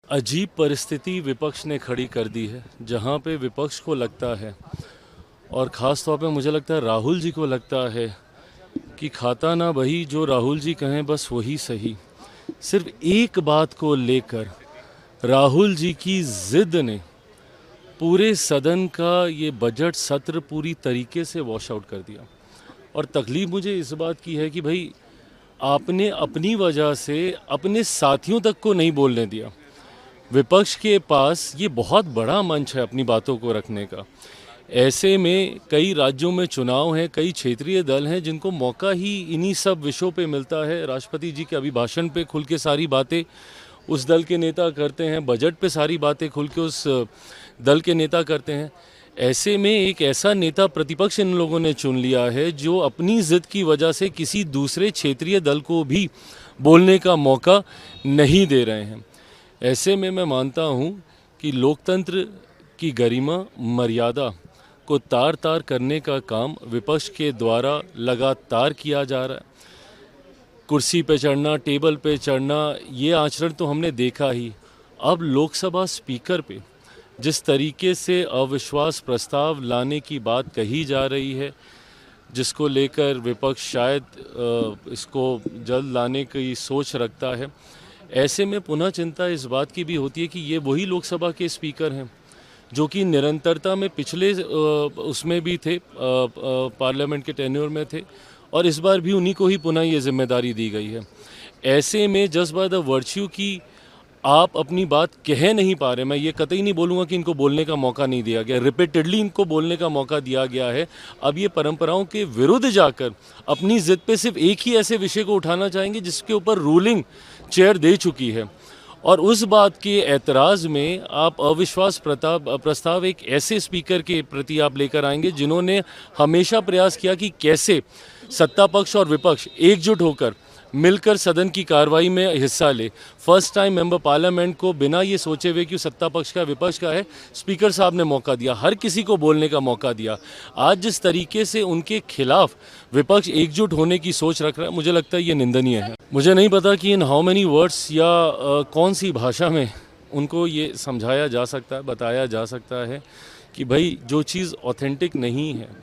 अजीब परिस्थिति विपक्ष ने खड़ी कर दी है, जहां पे विपक्ष को लगता है और ख़ास तौर पे मुझे लगता है राहुल जी को लगता है कि खाता ना वही जो राहुल जी कहें बस वही सही। सिर्फ एक बात को लेकर राहुल जी की ज़िद ने पूरे सदन का ये बजट सत्र पूरी तरीके से वॉश आउट कर दिया। और तकलीफ़ मुझे इस बात की है कि भाई आपने अपनी वजह से अपने साथियों तक को नहीं बोलने दिया। विपक्ष के पास ये बहुत बड़ा मंच है अपनी बातों को रखने का। ऐसे में कई राज्यों में चुनाव हैं, कई क्षेत्रीय दल हैं जिनको मौका ही इन्हीं सब विषयों पे मिलता है। राष्ट्रपति जी के अभिभाषण पे खुल के सारी बातें उस दल के नेता करते हैं, बजट पे सारी बातें खुल के उस दल के नेता करते हैं। ऐसे में एक ऐसा नेता प्रतिपक्ष इन लोगों ने चुन लिया है जो अपनी ज़िद की वजह से किसी दूसरे क्षेत्रीय दल को भी बोलने का मौका नहीं दे रहे हैं। ऐसे में मैं मानता हूं कि लोकतंत्र की गरिमा मर्यादा को तार तार करने का काम विपक्ष के द्वारा लगातार किया जा रहा है। कुर्सी पे चढ़ना, टेबल पे चढ़ना, ये आचरण तो हमने देखा ही। अब लोकसभा स्पीकर पे जिस तरीके से अविश्वास प्रस्ताव लाने की बात कही जा रही है, जिसको लेकर विपक्ष शायद इसको जल्द लाने की सोच रखता है, ऐसे में पुनः चिंता इस बात की भी होती है कि ये वही लोकसभा के स्पीकर हैं जो कि निरंतरता में पिछले उसमें भी थे, पार्लियामेंट के टेन्योर में थे, और इस बार भी उन्हीं को ही पुनः ये जिम्मेदारी दी गई है। ऐसे में जस्ट बाय द वर्च्यू की आप अपनी बात कह नहीं पा रहे, मैं ये कतई नहीं बोलूँगा कि इनको बोलने का मौका नहीं दिया गया, रिपीटेडली इनको बोलने का मौका दिया गया है। अब ये परंपराओं के विरुद्ध जाकर अपनी ज़िद पे सिर्फ एक ही ऐसे विषय को उठाना चाहेंगे जिसके ऊपर रूलिंग चेयर दे चुकी है, और उस बात के एतराज़ में आप अविश्वास प्रस्ताव एक ऐसे स्पीकर के प्रति आप लेकर आएंगे जिन्होंने हमेशा प्रयास किया कि कैसे सत्ता पक्ष और विपक्ष एकजुट होकर मिलकर सदन की कार्रवाई में हिस्सा ले। फर्स्ट टाइम मेंबर पार्लियामेंट को बिना ये सोचे हुए कि सत्ता पक्ष का विपक्ष का है, स्पीकर साहब ने मौका दिया, हर किसी को बोलने का मौका दिया। आज जिस तरीके से उनके खिलाफ विपक्ष एकजुट होने की सोच रख रहा है, मुझे लगता है ये निंदनीय है। मुझे नहीं पता कि इन हाउ मेनी वर्ड्स या कौन सी भाषा में उनको ये समझाया जा सकता है, बताया जा सकता है कि भाई जो चीज़ ऑथेंटिक नहीं है,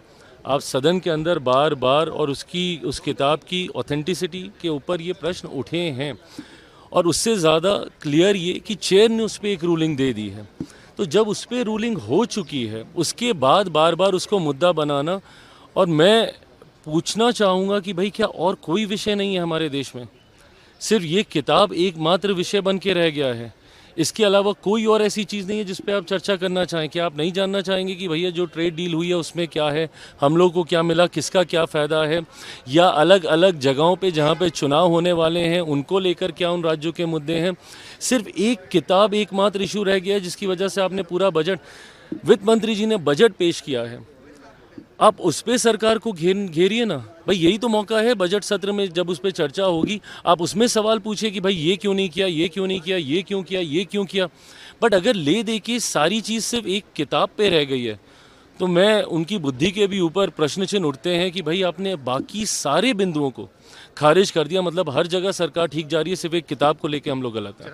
आप सदन के अंदर बार बार और उस किताब की ऑथेंटिसिटी के ऊपर ये प्रश्न उठे हैं, और उससे ज़्यादा क्लियर ये कि चेयर ने उस पर एक रूलिंग दे दी है। तो जब उस पर रूलिंग हो चुकी है, उसके बाद बार बार उसको मुद्दा बनाना, और मैं पूछना चाहूँगा कि भाई क्या और कोई विषय नहीं है हमारे देश में? सिर्फ ये किताब एकमात्र विषय बन के रह गया है, इसके अलावा कोई और ऐसी चीज़ नहीं है जिस पे आप चर्चा करना चाहें? कि आप नहीं जानना चाहेंगे कि भैया जो ट्रेड डील हुई है उसमें क्या है, हम लोग को क्या मिला, किसका क्या फ़ायदा है, या अलग अलग जगहों पे जहाँ पे चुनाव होने वाले हैं उनको लेकर क्या उन राज्यों के मुद्दे हैं? सिर्फ एक किताब एकमात्र इशू रह गया है जिसकी वजह से आपने पूरा बजट, वित्त मंत्री जी ने बजट पेश किया है, आप उस पर सरकार को घेरिए ना भाई। यही तो मौका है बजट सत्र में, जब उस पर चर्चा होगी आप उसमें सवाल पूछिए कि भाई ये क्यों नहीं किया, ये क्यों नहीं किया, ये क्यों किया, ये क्यों किया। बट अगर ले दे के सारी चीज़ सिर्फ एक किताब पे रह गई है, तो मैं उनकी बुद्धि के भी ऊपर प्रश्न चिन्ह उठते हैं कि भाई आपने बाकी सारे बिंदुओं को खारिज कर दिया। मतलब हर जगह सरकार ठीक जा रही है, सिर्फ एक किताब को लेकर हम लोग गलत हैं।